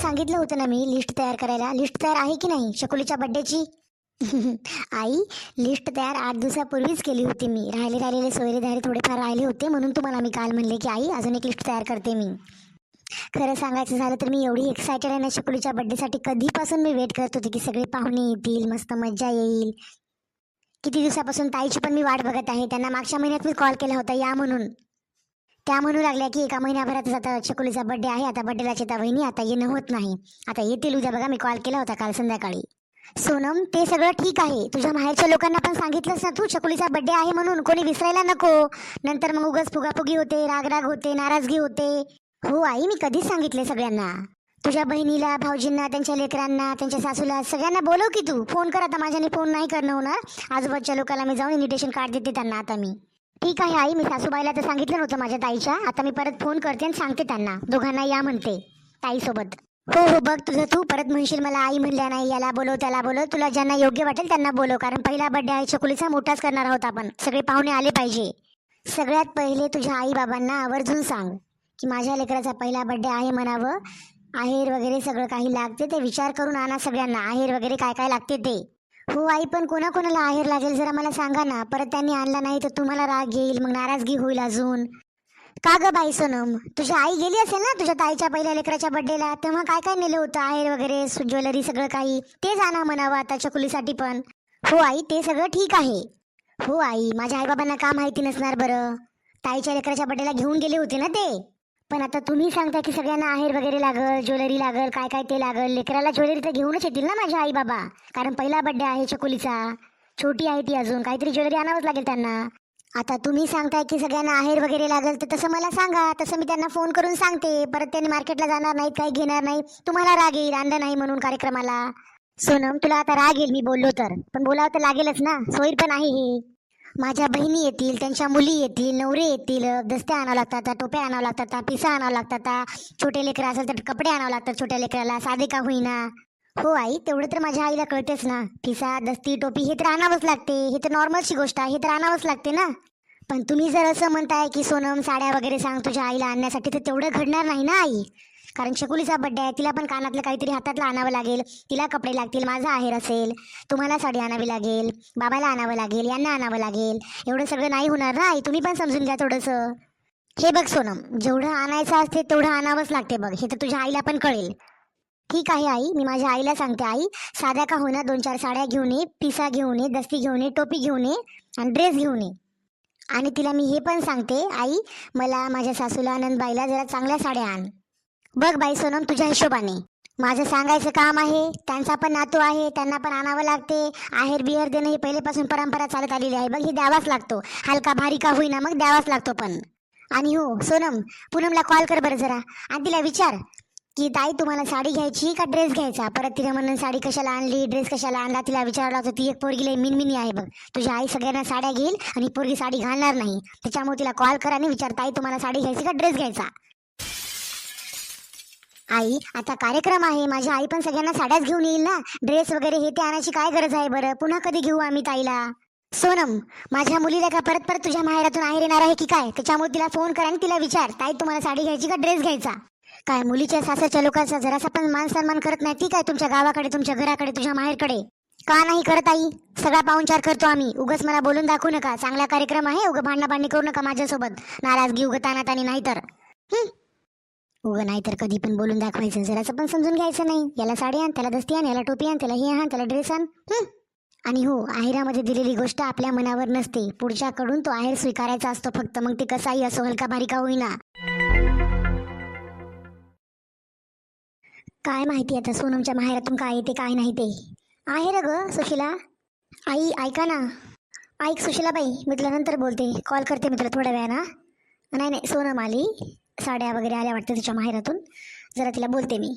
सांगितलं होतं ना मी लिस्ट तयार करायला. लिस्ट तयार आहे की नाही शकुलीच्या बड्डेची? आई, लिस्ट तयार 8 दिवसापूर्वीच केली होती मी. राहिलेले सोयरे थोडेफार राहिले होते म्हणून तुम्हाला मी काल म्हणले की आई अजून एक लिस्ट तयार करते मी. खरं सांगायचं झालं तर मी एवढी एक्सायटेड आहे ना शकुलीच्या बड्डेसाठी. कधीपासून मी वेट करत होते की सगळे पाहुणे येतील, मस्त मज्जा येईल. किती दिवसापासून ताईची पण मी वाट बघत आहे. त्यांना मागच्या महिन्यात मी कॉल केला होता या म्हणून. त्या म्हणू लागल्या की एका महिन्याभरातच आता शकुलीचा बड्डे आहे, आता बड्डेला चेता वहिनी आता येणं होत नाही. आता येतील उद्या बघा. मी कॉल केला होता काल संध्याकाळी. सोनम, ते सगळं ठीक आहे. तुझ्या माहेरच्या लोकांना पण सांगितलंस ना तू शकुलीचा बड्डे आहे म्हणून. कोणी विसरायला नको. नंतर मग उगाच फुगाफुगी होते, राग होते, नाराजगी होते. हो आई, मी कधीच सांगितले सगळ्यांना. तुझ्या बहिणीला, भाऊजींना, त्यांच्या लेकरांना, त्यांच्या सासूला सगळ्यांना बोलव की तू. फोन कर. आता माझ्याने फोन नाही करणं होणार. आजूबाजूच्या लोकांना मी जाऊन इन्व्हिटेशन कार्ड देते त्यांना आता मी. ठीक आहे आई, मी सासूबाईला तर सांगितलं नव्हतं माझ्या ताईच्या. आता मी परत फोन करते आणि सांगते त्यांना दोघांना या म्हणते ताईसोबत. हो हो, बघ तुझं तू परत म्हणशील मला आई म्हणल्या नाही, याला बोलव त्याला बोलव. तुला ज्यांना योग्य वाटेल त्यांना बोलव, कारण पहिला बड्डे आहे शकुलीचा, मोठाच करणार आहोत आपण. सगळे पाहुणे आले पाहिजे. सगळ्यात पहिले तुझ्या आई बाबांना आवर्जून सांग की माझ्या लेकराचा पहिला बड्डे आहे म्हणावं. आहेर वगैरे सगळं काही लागते ते विचार करून आणा सगळ्यांना. आहेर वगैरे काय काय लागते ते. हो आई, पण कोणाकोणाला आहेर लागेल जरा मला सांगा ना. परत त्यांनी आणला नाही तर तुम्हाला राग येईल, मग नाराजगी होईल अजून. का ग बाई सोनम, तुझी आई गेली असेल ना तुझ्या ताईच्या पहिल्या लेकराच्या बड्डेला, तेव्हा काय काय नेलं होतं आहेर वगैरे ज्वेलरी सगळं काही. ते आणा म्हणावं आता चकुलीसाठी पण. हो आई, ते सगळं ठीक आहे. हो आई, माझ्या आईबाबांना का माहिती नसणार बरं. ताईच्या लेकराच्या बड्डेला घेऊन गेले होते ना ते. पण आता तुम्ही सांगता की सगळ्यांना आहेर वगैरे लागल, ज्वेलरी लागल, काय काय ते लागल. लेकराला ज्वेलरी तर घेऊनच येतील ना माझ्या आई बाबा, कारण पहिला बड्डे आहे चकुलीचा. छोटी आहे ती अजून, काहीतरी ज्वेलरी आणावंच लागेल त्यांना. आता तुम्ही सांगताय की सगळ्यांना आहेर वगैरे लागेल तर तसं मला सांगा. तसं मी त्यांना फोन करून सांगते. परत त्यांनी मार्केटला जाणार नाहीत, काही घेणार नाही, तुम्हाला राग येईल आणलं नाही म्हणून कार्यक्रमाला. सोनम, तुला आता राग येईल मी बोललो तर, पण बोलावं तर लागेलच ना. सोयीर पण आहे हे. माझ्या बहिणी येतील, त्यांच्या मुली येतील, नवरे येतील, दस्त्या आणावं लागतात, टोप्या आणावं लागतात, पिसा आणावं लागतात. छोटे लेकरं असेल तर कपडे आणावं लागतात छोट्या लेकराला, साधे का होईना. हो आई, तेवढं तर माझ्या आईला कळतेच ना. पिसा, दस्ती, टोपी हे तर आणावंच लागते. हे तर नॉर्मलची गोष्ट आहे, हे तर आणावंच लागते ना. पण तुम्ही जर असं म्हणताय की सोनम साड्या वगैरे सांग तुझ्या आईला आणण्यासाठी, तर तेवढं घडणार नाही ना आई. कारण शकुलीचा बड्डे आहे, तिला पण कानातलं काहीतरी हातातलं आणावं लागेल, तिला कपडे लागतील, माझा आहेर असेल, तुम्हाला साडी आणावी लागेल, बाबाला आणावं लागेल, यांना आणावं लागेल. एवढं सगळं नाही होणार ना आई, तुम्ही पण समजून घ्या थोडंसं. हे बघ सोनम, जेवढं आणायचं असते तेवढं आणावंच लागते बघ. हे तर तुझ्या आईला पण कळेल. ठीक आहे आई, मी माझ्या आईला सांगते. आई, साध्या का होईना 2-4 साड्या घेऊन ये, पिसा घेऊन ये, दस्ती घेऊन ये, टोपी घेऊन ये आणि ड्रेस घेऊन ये. आणि तिला मी हे पण सांगते, आई मला माझ्या सासूला नंदबाईला जरा चांगल्या साड्या आण. बघ बाई सोनम, तुझ्या हिशोबाने. माझं सांगायचं काम आहे, त्यांचा पण नातू आहे, त्यांना पण आणावं लागते. आहेर बिहेर देणं ही पहिलेपासून परंपरा चालत आलेली आहे बघ. हे द्यावाच लागतो, हलका भारी का होईना मग द्यावाच लागतो पण. आणि हो सोनम, पूनमला कॉल कर बरं जरा आणि तिला विचार की ताई तुम्हाला साडी घ्यायची का ड्रेस घ्यायचा. परत तिला म्हणून साडी कशाला आणली, ड्रेस कशाला आणला, तिला विचारला होतं. ती एक पोरगी लई मिनमिनी आहे बघ. तुझी आई सगळ्यांना साड्या घेईल आणि पोरगी साडी घालणार नाही. त्याच्यामुळे तिला कॉल कर आणि विचार ताई तुम्हाला साडी घ्यायची का ड्रेस घ्यायचा. आई, आता कार्यक्रम आहे, माझी आई पण सगळ्यांना साड्याच घेऊन येईल ना. ड्रेस वगैरे हे ते आणायची काय गरज आहे बरं. पुन्हा कधी घेऊ आम्ही ताईला. सोनम, माझ्या मुलीला का परत परत तुझ्या माहेरातून आहेर येणार आहे की काय. त्याच्यामुळे तिला फोन कर आणि तिला विचार ताई तुम्हाला साडी घ्यायची का ड्रेस घ्यायचा. काय मुलीच्या सासरच्या लोकांचा जरासा पण मान सन्मान करत नाही ती काय तुमच्या गावाकडे, तुमच्या घराकडे, तुझ्या माहेरकडे. का नाही करत आई. सगळा पाहुणचार करतो आम्ही. उगाच मला बोलून दाखवू नका. चांगला कार्यक्रम आहे, उगा भांडणाभांडणी करू नका माझ्यासोबत. नाराजगी उगा तानातानी नाही तर. उगा नाही तर कधी पण बोलून दाखवायचं. जरासं पण समजून घ्यायचं नाही. याला साडी आण, त्याला दस्ती आण, याला टोपी आण, त्याला हे आण, त्याला ड्रेस आण. आणि हो, आहेरामध्ये दिलेली गोष्ट आपल्या मनावर नसते. पुढच्याकडून तो आहेर स्वीकारायचा असतो फक्त. मग ते कसाही असो, हलका भारी का होईना. काय माहिती आता सोनमच्या माहेरातून काय येते काय नाही ते. आहे र ग सुशिला. आई ऐका ना. ऐक सुशिलाबाई, मी तुला नंतर बोलते. कॉल करते मी तुला थोड्या वेळानं. नाही नाही, सोनम आली, साड्या वगैरे आल्या वाटतं तिच्या माहेरातून. जरा तिला बोलते मी.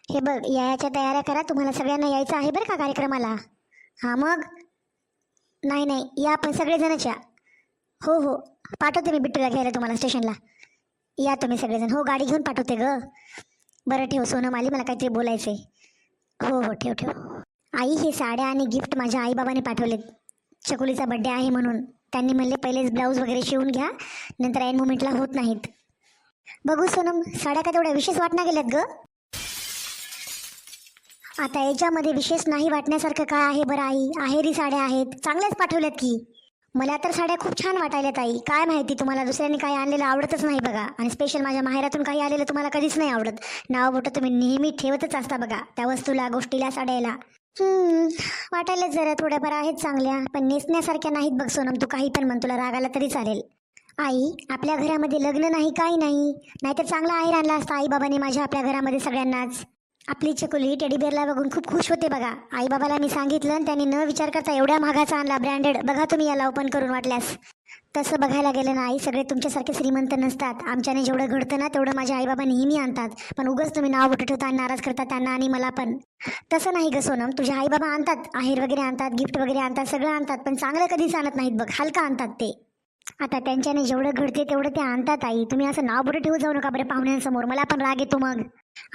हे बघ, याच्या तयाऱ्या करा. तुम्हाला सगळ्यांना यायचं आहे बरं का कार्यक्रमाला. हां मग. नाही नाही, या आपण सगळेजणच या. हो हो, पाठवते मी बिट्टूला घ्यायला तुम्हाला स्टेशनला. या तुम्ही सगळेजण. हो, गाडी घेऊन पाठवते ग. बरं ठेव, सोनम आली, मला काहीतरी बोलायचंय. हो हो, ठेव ठेव. आई, हे साड्या आणि गिफ्ट माझ्या आईबाबाने पाठवलेत. चकुलीचा बड्डे आहे म्हणून. त्यांनी म्हणले पहिलेच ब्लाऊज वगैरे शिवून घ्या, नंतर ऐन मुमेंटला होत नाहीत. बघू सोनम, साड्या का तेवढ्या विशेष वाटण्या गेल्यात ग. आता याच्यामध्ये विशेष नाही वाटण्यासारखं काय आहे बरं आई? आहेरी साड्या आहेत, चांगल्याच पाठवल्यात की. मला तर साड्या खूप छान वाटायल्यात आई. काय माहिती तुम्हाला दुसऱ्यांनी काही आणलेलं आवडतच नाही बघा. आणि स्पेशल माझ्या माहेरातून काही आलेलं तुम्हाला कधीच नाही आवडत. नाव बोटं तुम्ही नेहमी ठेवतच असता बघा त्या वस्तूला, गोष्टीला, साड्याला. वाटायला जरा थोड्याफार आहेत चांगल्या, पण नेसण्यासारख्या नाहीत बघ सोनम. तू काही पण म्हण, तुला राग आला तरी चालेल. आई, आपल्या घरामध्ये लग्न नाही, काही नाही, नाहीतर चांगला आहेर आणला असता आई बाबाने माझ्या आपल्या घरामध्ये सगळ्यांनाच. आपली चकुली टेडीबेअरला बघून खूप खुश होते बघा. आई बाबाला मी सांगितलं आणि त्यांनी न विचार करता एवढ्या महागाचा आणला, ब्रँडेड. बघा तुम्ही याला ओपन करून वाटल्यास. तसं बघायला गेलं ना आई, सगळे तुमच्यासारखे श्रीमंत नसतात. आमच्याने जेवढं घडतं ना तेवढं माझ्या आई बाबा नेहमी आणतात. पण उगाच तुम्ही नाव बोटं ठेवता आणि नाराज करता त्यांना आणि मला पण. तसं नाही ग सोनम, तुझ्या आई बाबा आणतात, आहेर वगैरे आणतात, गिफ्ट वगैरे आणतात, सगळं आणतात, पण चांगलं कधीच आणत नाहीत बघ, हलका आणतात ते. आता त्यांच्याने जेवढं घडते तेवढं ते आणतात आई. तुम्ही असं नाव बोटं ठेवू जाऊ नका बरं पाहुण्यांसमोर, मला पण राग येतो मग.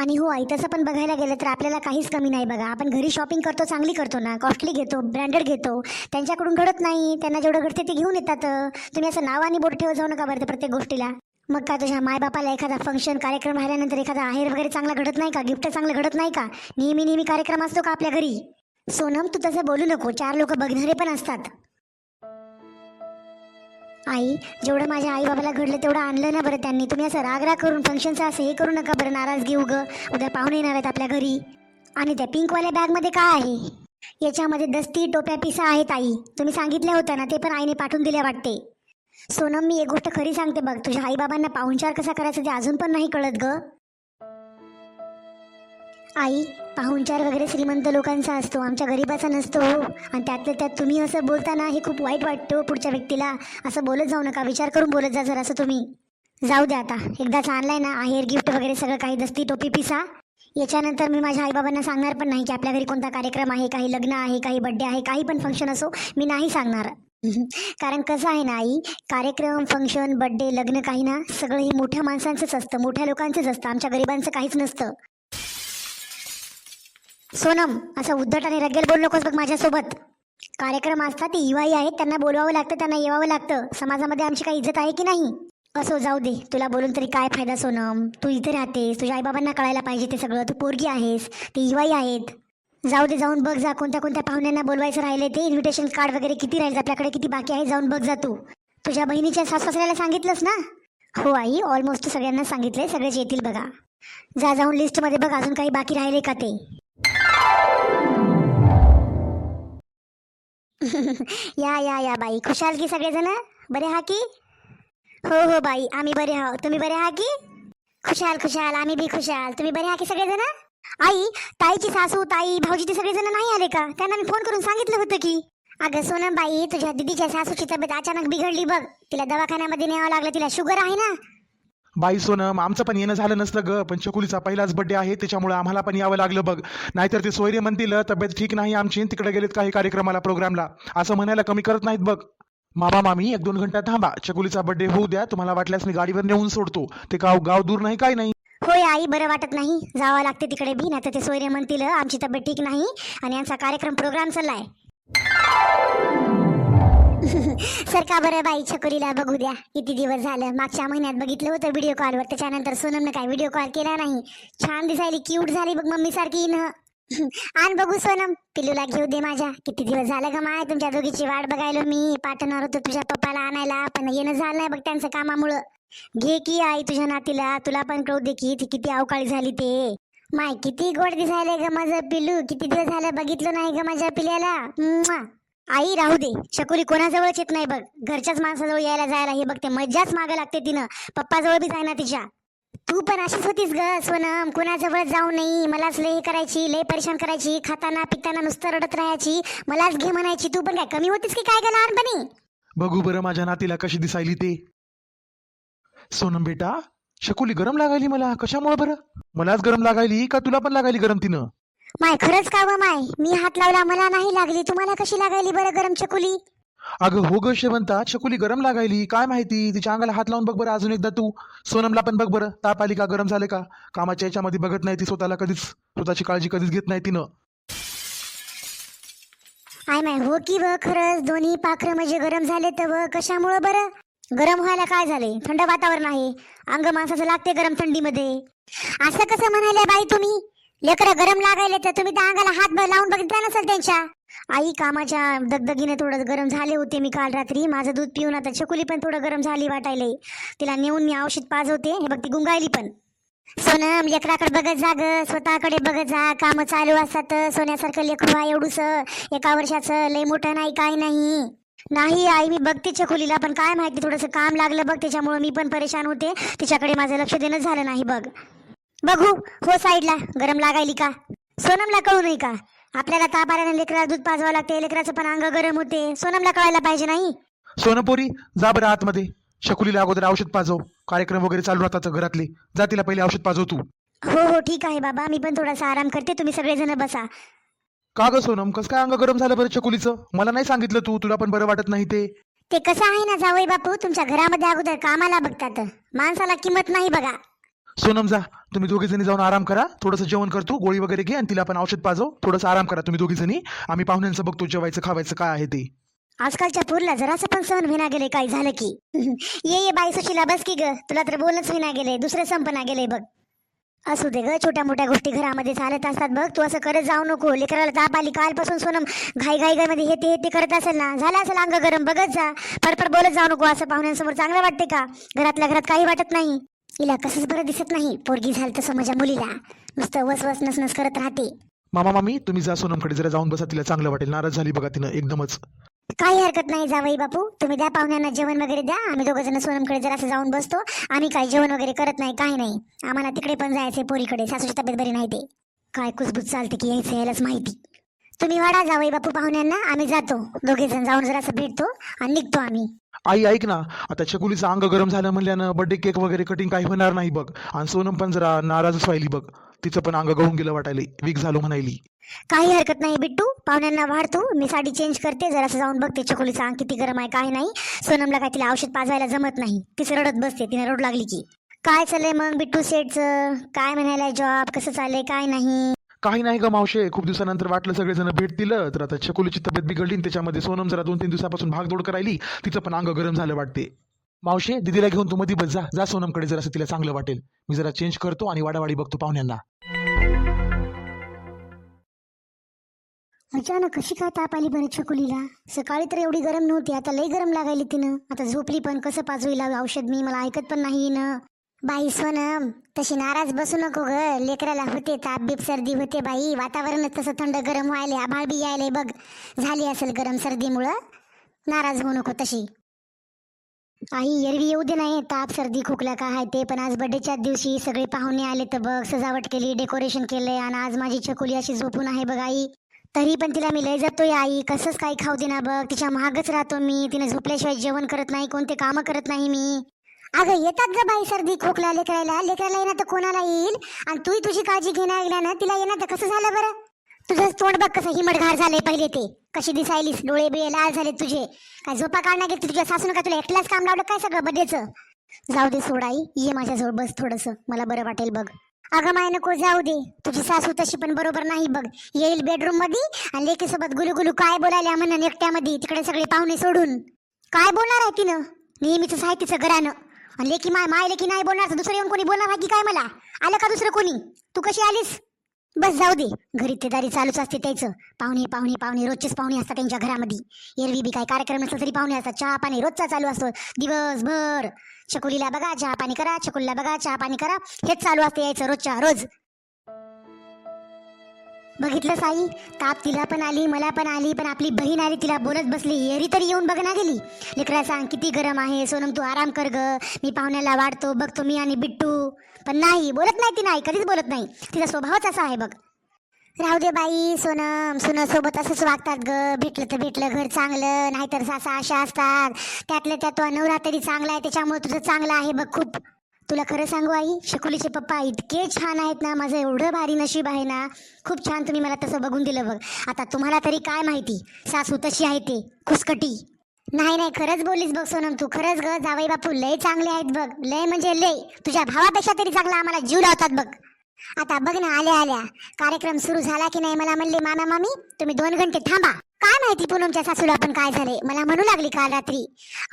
आणि हो आई, तसं पण बघायला गेलं तर आपल्याला काहीच कमी नाही बघा. आपण घरी शॉपिंग करतो, चांगली करतो ना, कॉस्टली घेतो, ब्रँडेड घेतो. त्यांच्याकडून घडत नाही, त्यांना जेवढं घडते ते घेऊन येतात. तुम्ही असं नावाने बोट ठेवत जाऊ नका बरं प्रत्येक गोष्टीला. मग का तुझ्या मायबापाला एखादा फंक्शन कार्यक्रम राहिल्यानंतर एखादा आहेर वगैरे चांगला घडत नाही का? गिफ्ट चांगलं घडत नाही का? नेहमी नेहमी कार्यक्रम असतो का आपल्या घरी? सोनम, तू तसं बोलू नको, 4 लोक बघणारे पण असतात. आई, जेवढं माझ्या आई बाबाला घडलं तेवढं आणलं ना बरं त्यांनी. तुम्ही असं राग करून फंक्शनचं असं हे करू नका बरं, नाराजगी उगं. उद्या पाहुणे येणार आहेत आपल्या घरी. आणि त्या पिंकवाल्या बॅगमध्ये काय आहे? याच्यामध्ये दस्ती, टोप्या, पिसा आहेत आई. तुम्ही सांगितल्या होत्या ना, ते पण आईने पाठवून दिल्या वाटते. सोनम, मी एक गोष्ट खरी सांगते बघ, तुझ्या आई बाबांना पाहुणचार कसा करायचा ते अजून पण नाही कळत ग. आई, पाहुणचार वगैरे श्रीमंत लोकांचा असतो, आमच्या गरिबाचा नसतो हो. आणि त्यातल्या त्यात तुम्ही असं बोलताना हे खूप वाईट वाटतं पुढच्या व्यक्तीला. असं बोलत जाऊ नका, विचार करून बोलत जा जरा असं तुम्ही. जाऊ द्या आता, एकदाच आणलाय ना आहेर, गिफ्ट वगैरे सगळं काही, दस्ती, टोपी, पिसा. याच्यानंतर मी माझ्या आईबाबांना सांगणार पण नाही की आपल्या घरी कोणता कार्यक्रम आहे, काही लग्न आहे, काही बड्डे आहे, काही पण फंक्शन असो, मी नाही सांगणार. कारण कसं आहे ना आई, कार्यक्रम, फंक्शन, बड्डे, लग्न काही ना सगळं हे मोठ्या माणसांचंच असतं, मोठ्या लोकांचंच असतं, आमच्या गरिबांचं काहीच नसतं. सोनम, असं उद्धट आणि रगेल बोल नकोस बघ माझ्यासोबत. कार्यक्रम असतात ते इवाई आहेत, त्यांना बोलवावं लागतं, त्यांना येवावं लागतं. समाजामध्ये आमची काही इज्जत आहे की नाही? असो, जाऊ दे, तुला बोलून तरी काय फायदा सोनम. तू इथे राहतेस, तुझ्या आईबाबांना कळायला पाहिजे ते सगळं. तू पोरगी आहेस, ते इवाई आहेत. जाऊ दे, जाऊन बघ जा कोणत्या कोणत्या पाहुण्यांना बोलवायचं राहिले ते. इन्व्हिटेशन कार्ड वगैरे किती राहिले आपल्याकडे, किती बाकी आहे, जाऊन बघ जा तू. तुझ्या बहिणीच्या सासऱ्याला सांगितलंस ना? हो आई, ऑलमोस्ट सगळ्यांना सांगितलंय, सगळेच येतील बघा. जा, जाऊन लिस्टमध्ये बघ अजून काही बाकी राहिले का ते. या या या बाई, खुशाल की सगळेजण? बरे हा की? हो हो बाई, आम्ही बरे आहोत. तुम्ही बरे हा की? खुशाल खुशाल, आम्ही बी खुशाल. तुम्ही बरे हा की सगळेजण? आई, ताईची सासू, ताई, भाऊजी ते सगळेजण नाही आले का? त्यांना मी फोन करून सांगितलं होतं की. अगं सोनम बाई, तुझ्या दिदीच्या सासूची तब्येत अचानक बिघडली बघ. तिला दवाखान्यामध्ये न्यावं लागलं, तिला शुगर आहे ना. बाई सोनम, आमचं पण येणं झालं नसलं ग, पण चकुलीचा पहिलाच बर्थडे आहे त्याच्यामुळे आम्हाला पण यावं लागलं बघ. नाहीतर ते सोयरे म्हणतील तब्येत ठीक नाही आमची, तिकडे गेलेत काही कार्यक्रमाला, प्रोग्रामला, असं म्हणायला कमी करत नाहीत बघ. मामा मामी 1-2 घंटा थांबा, चकुलीचा बर्थडे होऊ द्या, तुम्हाला वाटल्यास मी गाडीवर नेऊन सोडतो. ते गाव गाव दूर नाही, काय नाही. होय आई, बरं वाटत नाही, जावं लागते तिकडे बी. नाही तर ते सोयरे म्हणतील आमची तब्येत ठीक नाही आणि यांचा कार्यक्रम प्रोग्राम चाललाय. सरका बरं बाई, छकुलीला बघू द्या. किती दिवस झालं, मागच्या महिन्यात बघितलं होतं व्हिडिओ कॉलवर, त्याच्यानंतर सोनमनं काय व्हिडिओ कॉल केला नाही. छान दिसायली, क्यूट झाली बघ, मम्मी सारखी न. आण बघू सोनम, पिल्लूला घेऊ दे माझ्या. किती दिवस झालं ग माय, तुमच्या दोघीची वाट बघायलो मी. पाठवणार होतो तुझ्या पप्पाला आणायला, पण येणं झालं नाही बघ त्यांचं कामामुळं. घे की आई तुझ्या नातीला, तुला पण कळू दे की ती किती अवकाळी झाली ते. माय किती गोड दिसायले ग माझं पिल्लू, किती दिवस झालं बघितलं नाही ग माझ्या पिल्याला. आई राहू दे, शकुली कोणाजवळच येत नाही बघ, घरच्याच माणसाजवळ यायला जायला हे बघते, मज्जाच मागं लागते तिनं. पप्पाजवळ बी जाय ना तिच्या. तू पण अशीच होतीस ग सोनम, कोणाजवळ जाऊ नाही, मलाच लय करायची, लय परेशान करायची, खाताना पिताना नुसतं रडत राहायची, मलाच घे म्हणायची. तू पण काय कमी होतीस की काय ग लहानपणी? बघू बरं माझ्या नातीला कशी दिसायली ते. सोनम बेटा, शकुली गरम लागायली मला, कशामुळे बरं? मलाच गरम लागायली का तुला पण लागायली गरम तिनं? माय खरंच का व माय, मी हात लावला मला नाही लागली, तुम्हाला कशी लागायली बरं गरम चकुली? अगं हो ग शेवंता, शकुली गरम लागायली, काय माहिती, तिच्या अंगाला हात लावून बघ बरं अजून एकदा तू. सोनमला पण बघ बरं, ताप आली का, गरम झाले का? कामाच्या याच्यामध्ये बघत नाही ती स्वतःला, कधीच स्वतःची काळजी कधीच घेत नाही तिनं. आय माय हो की व, खरंच दोन्ही पाखरं म्हणजे गरम झाले तर व, कशामुळं बरं? गरम व्हायला काय झाले, थंड वातावरण आहे, अंग माणसाचं लागते गरम थंडीमध्ये. असं कसं म्हणाले बाई तुम्ही? लेकरं गरम लागायले तर तुम्ही त्या अंगाला हात लावून बघितला नसेल त्यांच्या. आई कामाच्या दगदगीने थोडं गरम झाले होते मी काल रात्री. माझं दूध पिऊन आता चकुली पण थोडं गरम झाली वाटायले. तिला नेऊन मी औषध पाजवते. हे बघ ती गुंगायली पण. सोनम लेकराकडे बघत जा ग, स्वतःकडे बघत जा. काम चालू असतात. सोन्यासारखं लेकरू आहे एवढूसं, 1 वर्षाचं, लय मोठं नाही काय नाही. नाही आई मी बघते चकुलीला, पण काय माहिती थोडंसं काम लागलं बघ, त्याच्यामुळे मी पण परेशान होते. तिच्याकडे माझं लक्ष देणं झालं नाही बघ. बघू हो साईडला गरम लागायली का. सोनमला कळू नाही का आपल्याला ताप आल्याने लेकराला दूध पाजवावं लागते, लेकराचं पण अंग गरम होते. सोनमला कळायला पाहिजे नाही. सोनपोरी जा बरं आतमध्ये. शकुलीला अगोदर औषध पाजव. कार्यक्रम वगैरे चालू राहतात घरातले. जा तिला पहिले औषध पाजव तू. हो हो ठीक आहे बाबा, मी पण थोडासा आराम करते. तुम्ही सगळेजण बसा. का ग सोनम, कसं काय अंग गरम झालं बरं चकुलीचं? मला नाही सांगितलं तू, तुला पण बरं वाटत नाही ते. ते कसं आहे ना जावई बापू, तुमच्या घरामध्ये अगोदर कामाला बघतात, माणसाला किंमत नाही बघा. सोनम जा, तुम्ही दोघी जणी जाऊन आराम करा. थोडंसं जेवण करतो, गोळी वगैरे घे आणि तिला पण औषध पाजव. थोडंसं आराम करा तुम्ही दोघी जणी. आम्ही पाहुण्यांचं बघतो जेवायचं खावायचं काय आहे ते. आजकालच्या पोरला जरासं पण सहन होईना गेले काय झालं की. ये बाई सुशीला बस की ग, तुला तर बोलणंच होईना गेले, दुसरं संपना गेले बघ. असू दे ग, छोट्या मोठ्या गोष्टी घरामध्ये चालत असतात बघ. तू असं करत जाऊ नको. लेकराला ताप आली कालपासून सोनम घाई मध्ये हे ते करत असेल ना, झालं असेल अंग गरम, बघत जा. परपर बोलत जाऊ नको. असं पाहुण्यांसमोर चांगलं वाटते का? घरातल्या घरात काही वाटत नाही. हिला कसंच बरं दिसत नाही. पोरगी झालं तसं माझ्या मुलीला नुसतं वस नस करत राहते. मामा मामी तुम्ही जा सोनमकडे जरा जाऊन बसा, तिला चांगलं वाटेल. नाराज झाली बघा तिनं एकदमच. काही हरकत नाही जावई बापू, तुम्ही द्या पाहुण्यांना जेवण वगैरे द्या. आम्ही दोघं जण सोनमकडे जरा असं जाऊन बसतो. आम्ही काही जेवण वगैरे करत नाही, काही नाही. आम्हाला तिकडे पण जायचंय पोरीकडे. सासूची तब्येत बरी नाही ते. काय कुसबुस चालते की यायचं यायलाच माहिती. तुम्ही वाडा जावई बापू पाहुण्यांना, आम्ही जातो. दोघे जण जाऊन जरा असं भेटतो आणि निघतो आम्ही. आई ऐक ना, आता चकुलीचं अंग गरम झालं म्हणल्यानं बर्थडे केक वगैरे कटिंग काही होणार नाही बघ. आणि सोनम पण जरा नाराजच व्हायली बघ. तिचं पण अंग गळून गेलं वाटायले, वीक झालो म्हणायली. काही हरकत नाही बिट्टू, पाहुण्यांना वाढतो. मी साडी चेंज करते, जरासं जाऊन बघते चकुलीचं अंग किती गरम आहे काय नाही. सोनमला काय तिला औषध पाजवायला जमत नाही, तिचं रडत बसते. तिने रडू लागली की. काय चाललंय मग बिट्टू सेटचं? काय म्हणायला जॉब कसं चाललंय काय नाही? काही नाही ग मावशे, खूप दिवसानंतर वाटलं सगळेजण भेट दिलं तर. आता चकुलीची तब्येत बिघडली आणि त्याच्यामध्ये सोनम जरा 2-3 दिवसापासून भागदौड करायली. तिचं पण अंग गरम झालं वाटते. मावशे दीदीला घेऊन तू मध्ये बस जा. जा सोनमकडे जरासं तिला चांगलं वाटेल. मी जरा चेंज करतो आणि वाडावाडी बघतो पाहुण्यांना. अचानक कशी काय ताप आली बरं चकुलीला? सकाळी तर एवढी गरम नव्हती, आता लई गरम लागायली तिनं. आता झोपली पण, कसं पाजवीला औषध मी, मला ऐकत पण नाही ना. बाई सोनम तशी नाराज बसू नको ग. लेकराला होते ताप बीप सर्दी होते बाई. वातावरणच तसं थंड गरम व्हायले, आभाळ बी यायले बघ. झाली असेल गरम सर्दीमुळं. नाराज होऊ नको तशी. आई एरवी येऊ दे नाही ताप सर्दी खोकला काय आहे ते, पण आज बर्थडेच्याच दिवशी सगळे पाहुणे आले तर बघ, सजावट केली, डेकोरेशन केलंय आणि आज माझी चकुली अशी झोपून आहे बघ आई. तरी पण तिला मी लय जातोय आई, कसंच काही खाऊ दे ना बघ. तिच्या महागच राहतो मी. तिने झोपल्याशिवाय जेवण करत नाही, कोणते कामं करत नाही मी. अगं येतात ग बाई सर्दी खोकला लेकराला. लेकराला येणार तर कोणाला येईल? आणि तूही तुझी काळजी घेणार गेला ना, तिला येणार तर कसं झालं बरं? तुझं तोंड बघ कसं हिमटघार झालंय पहिले ते. कशी दिसायलीस, डोळे बिळे लाल झाले तुझे. काय झोपा काढणार गेली तुझ्या सासून? का तुला एकलाच काम लावलं काय सगळं बड्डेचं? जाऊ दे सोडाई, ये माझ्याजवळ बस थोडंसं, मला बरं वाटेल बघ. अगं माय नको जाऊ दे, तुझी सासू तशी पण बरोबर नाही बघ. येईल बेडरूम मध्ये आणि लेकीसोबत गुलू काय बोलायला म्हणून एकट्यामध्ये, तिकडे सगळे पाहुणे सोडून. काय बोलणार आहे तिनं? नेहमीच आहे तिचं घरानं. आणि लेकी माय लेकी नाही बोलणार तर दुसरं येऊन कोणी बोलणार आहे की काय? मला आलं का दुसरं कोणी? तू कशी आलीस? बस जाऊ दे, घरी तेदारी चालूच असते त्याचं. पाहुणे पाहुणे पाहुणे रोजचेच पाहुणे असतात त्यांच्या घरामध्ये. एरवी बी काय कार्यक्रम नसला तरी पाहुणे असतात. चहा पाणी रोजचा चालू असतो दिवसभर. चकुलीला बघा चहा पाणी करा, चकुलीला बघा चहा पाणी करा, हेच चालू असते यायचं रोजच्या रोज. बघितलं साई, ताप तिला पण आली मला पण आली, पण आपली बहीण आली तिला बोलत बसली. एरी तरी येऊन बघ ना गेली. लेकरा सांग किती गरम आहे, सोनम तू आराम कर ग, मी पाहुण्याला वाढतो बघतो मी आणि बिट्टू. पण नाही, बोलत नाही ती, नाही कधीच बोलत नाही. तिचा स्वभावच असा आहे बघ. राहू दे बाई सोनम, सोबत असंच वागतात ग. भेटलं तर भेटलं घर चांगलं, नाहीतर सासा अशा असतात. त्यातल्या त्यात तो नवरा तरी चांगला आहे, त्याच्यामुळे तुझं चांगलं आहे बघ खूप. तुला खरं सांगू आई, शकुलीचे पप्पा इतके छान आहेत ना, माझं एवढं भारी नशीब आहे ना. खूप छान तुम्ही मला तसं बघून दिलं बघ. आता तुम्हाला तरी काय माहिती सासू तशी आहे ते, खुसकटी. नाही खरंच बोललीस बघ सोनम तू, खरंच ग. जावई बापू लय चांगले आहेत बघ, लय म्हणजे लय. तुझ्या भावापेक्षा तरी चांगला आम्हाला जीव लावतात बघ. आता बघ ना, आल्या कार्यक्रम सुरू झाला की नाही, मला म्हणले मामा मामी तुम्ही 2 घंटे थांबा. काय माहिती पूनमच्या सासूला पण काय झाले, मला म्हणू लागली काल रात्री.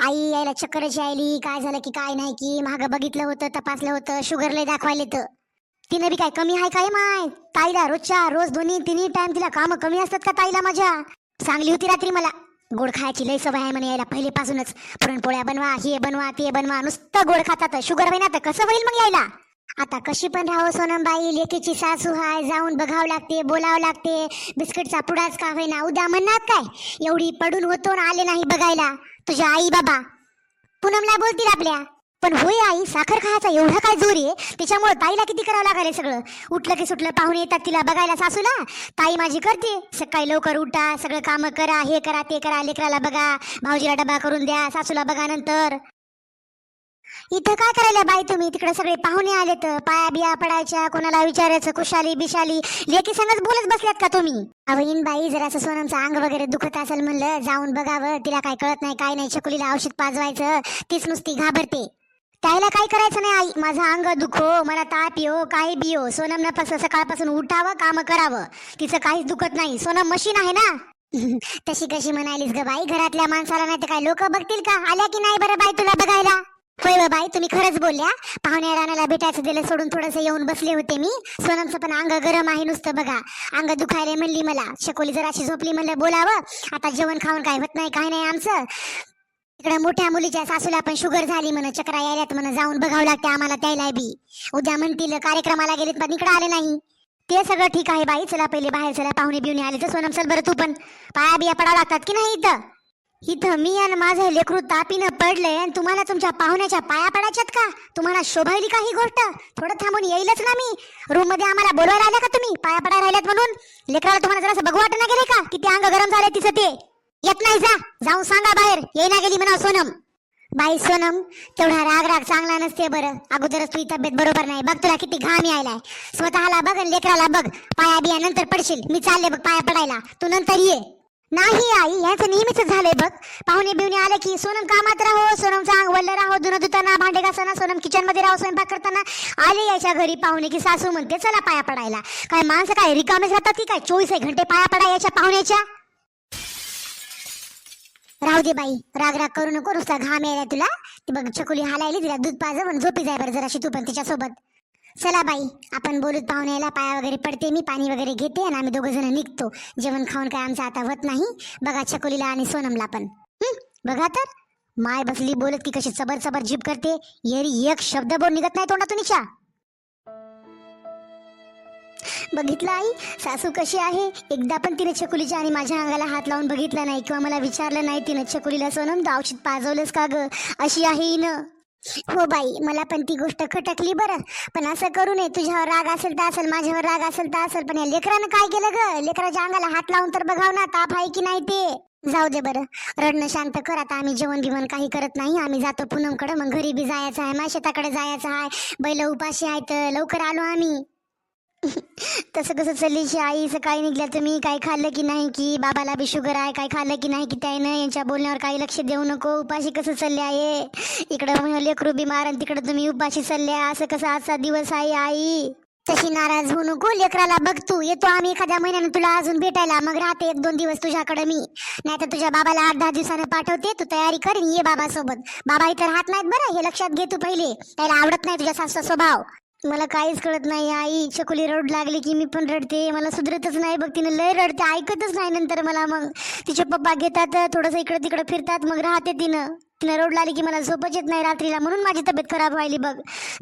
आई यायला चक्करच यायली, काय झालं की काय नाही की. मागं बघितलं होतं, तपासलं होतं, शुगर लय दाखवायले तर. तिनं बी काय कमी आहे काय माय? ताईला रोज दोन्ही तिन्ही टाइम तिला कामं कमी असतात का ताईला माझ्या? सांगली होती रात्री मला, गोड खायची लय सवय आहे म्हणे यायला पहिलेपासूनच. पुरणपोळ्या बनवा, हे बनवा, ते बनवा, नुसतं गोड खातात. शुगर होईना तर कसं होईल मग यायला? आता कशी पण राहो सोनमबाई, लेकीची सासू हाय, जाऊन बघावं लागते, बोलावं लागते. बिस्किटचा पुडाच का होईना उद्या म्हणणार काय एवढी पडून होतो ना आले नाही बघायला तुझ्या आई बाबा. पूनमला बोलतील आपल्या. पण होय आई, साखर खायचा एवढा काय जोर आहे? त्याच्यामुळे ताईला किती करावं लागले सगळं. उठलं की सुटलं पाहुणे येतात तिला बघायला सासूला. ताई माझी करते, सकाळी लवकर उठा, सगळं काम करा, हे करा ते करा, लेकराला बघा, भाऊजीला डबा करून द्या, सासूला बघा. नंतर इथं काय करायला बाई तुम्ही? तिकडे सगळे पाहुणे आले तर पाया बिया पडायच्या, कोणाला विचारायचं कुशाली बिशाली, लेकी संगच बोलत बसल्यात का तुम्ही? अवहीन बाई, जरासं सोनमचं अंग वगैरे दुखत असेल म्हणलं जाऊन बघावं. तिला काय कळत नाही काय नाही, छकुलीला औषध पाजवायचं, तीच नुसती घाबरते. त्याला काय करायचं नाही आई, माझं अंग दुखो, मला ताप येऊ, काही बियो, सोनम फक्त सकाळपासून उठावं, काम करावं, तिचं काहीच दुखत नाही. सोनम मशीन आहे ना. तशी कशी म्हणालीस ग बाई? घरातल्या माणसाला नाही तर काय लोक बघतील का? आल्या की नाही बरं बाई तुला बघायला? होय व बाई, तुम्ही खरंच बोलल्या. पाहुण्या राणाला भेटायचं दिलं सोडून थोडंसं येऊन बसले होते मी. सोनमचं पण अंग गरम आहे नुसतं बघा, अंग दुखायला म्हणली मला. शकोली जराशी झोपली म्हणलं बोलावं, आता जेवण खाऊन काय होत नाही काय नाही आमचं. इकडे मोठ्या मुलीच्या सासूला पण शुगर झाली म्हण, चक्रा यायल्यात म्हण, जाऊन बघावं लागते आम्हाला त्याला बी. उद्या म्हणतील कार्यक्रमाला गेलेत पण इकडे आले नाही. ते सगळं ठीक आहे बाई, चला पहिले बाहेर चला, पाहुणे बिवणे आले तर. सोनम चल बरं तू पण, पाया बिया पडावं लागतात की नाही इथं? इथं मी आणि माझं लेकरू तापीनं पडलंय आणि तुम्हाला तुमच्या पाहुण्याच्या पाया पडायच्यात का? तुम्हाला शोभायली का ही गोष्ट? थोडं थांबून येईलच ना मी. रूम मध्ये आम्हाला बोलवायला आल्या का तुम्ही पाया पडायला राहिल्यात म्हणून? लेकराला तुम्हाला जरासं बघू वाटत ना गेले का किती अंग गरम झाले तिचं? ते येत नाही, जा जाऊन सांगा बाहेर येईना गेली म्हणा सोनम. बाई सोनम, तेवढा राग राग चांगला नसते बरं. अगोदरच तुझी तब्येत बरोबर नाही, बघ तुला किती घाम यायलाय. स्वतःला बघ आणि लेकराला बघ. पाया बिया नंतर पडशील, मी चालले बघ पाया पडायला, तू नंतर ये. नाही आई, याचं नेहमीच झालंय बघ. पाहुणे बिवणे आले की सोनम कामात राहो, सोनमचा अंग वल्ल राहो, धुणं धुताना, भांडे घासताना, सोनम किचन मध्ये राहो, स्वयंपाक करताना. आले याच्या घरी पाहुणे की सासू म्हणते चला पाया पडायला. काय माणसं काय रिकामेच राहतात की काय 24 घंटे पाया पडा याच्या पाहुण्याच्या? राहू दे बाई, राग राग करू नको, नुसता घाम यायला तुला. ती बघ छकुली हालायली, तिला दूध पाजव आणि झोपी जाय बरं जराशी तू पण तिच्यासोबत. चला बाई, आपण बोलूत पाहुण्याला, पाया वगैरे पडते मी, पाणी वगैरे घेते आणि आम्ही दोघं जण निघतो. जेवण खाऊन काय आमचं आता होत नाही. बघा छकुलीला आणि सोनमला पण. बघा तर माय बसली बोलत की कशी चबर चबर जीभ करते. येरी एक शब्द बोल निघत नाही तोंडातून हिच्या. बघितलं आई, सासू कशी आहे? एकदा पण तिने छकुलीच्या आणि माझ्या अंगाला हात लावून बघितला नाही किंवा मला विचारलं नाही तिनं छकुलीला सोनम तू औषध पाजवलंस का ग? अशी आहे हिनं. हो बाई, मला पण ती गोष्ट खटकली बरं. पण असं करू नये, तुझ्यावर राग असेल तर असेल, माझ्यावर राग असेल तर असेल, पण या लेकरानं काय केलं ग? लेकराच्या अंगाला हात लावून तर बघाव ना, ताप आहे की नाही ते. जाऊ दे बरं, रडणं शांत कर. आता आम्ही जेवण बिवण काही करत नाही, आम्ही जातो पूनमकडे. मग घरी बी जायचं आहे, माझ्या शेताकडे जायचं आहे, बैल उपाशी आहेत, लवकर आलो आम्ही. तसं कसं चाललीशी आई? सकाळी निघल्या तुम्ही, काही खाल्लं की नाही की? बाबाला बी शुगर आहे, काही खाल्लं की नाही की त्यानं? यांच्या बोलण्यावर काही लक्ष देऊ नको. उपाशी कसं चालले आहे? इकडं लेकरू बिमार आणि तिकडं तुम्ही उपाशी चालल्या, असं कसं आजचा दिवस आहे आई? तशी नाराज होऊ नको, लेकराला बघ तू. येतो आम्ही एखाद्या महिन्यानं तुला अजून भेटायला, मग राहते 1-2 दिवस तुझ्याकडे मी. नाही तर तुझ्या बाबाला 8-10 दिवसानं पाठवते, तू तयारी कर ये बाबासोबत. बाबा इतर राहत नाहीत बरं, हे लक्षात घे तू पहिले. त्याला आवडत नाही तुझ्या सासूचा स्वभाव. मला काहीच कळत नाही आई. छकुली रड लागली की मी पण रडते, मला सुधरतच नाही बघ. तिने लय रडते, ऐकतच नाही नंतर मला. मग तिचे पप्पा घेतात, थोडंसं इकडे तिकडे फिरतात, मग राहते तिनं. रड लागली की मला झोपच येत नाही रात्रीला, म्हणून माझी तब्येत खराब व्हायली बघ.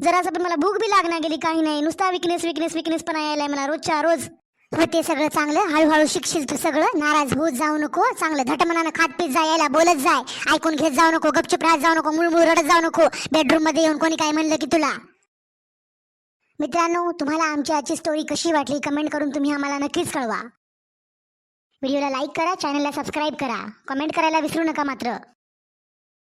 जरासं पण मला भूक बी लागणार गेली काही नाही, नुसता विकनेस पण यायलाय मला रोजच्या रोज. होते सगळं चांगलं, हळूहळू शिकशील तू सगळं. नाराज होत जाऊ नको, चांगलं धटमनानं खात पीत जाय, यायला बोलत जाय, ऐकून घेत जाऊ नको, गपचूप राहत जाऊ नको, मुळमुळ रडत जाऊ नको बेडरूम मध्ये येऊन कोणी काय म्हणलं की तुला. मित्रांनो, तुम्हाला आमची आजची स्टोरी कशी वाटली कमेंट करून तुम्ही आम्हाला नक्कीच कळवा. व्हिडिओला लाईक करा, चॅनलला सबस्क्राईब करा, कमेंट करायला विसरू नका मात्र.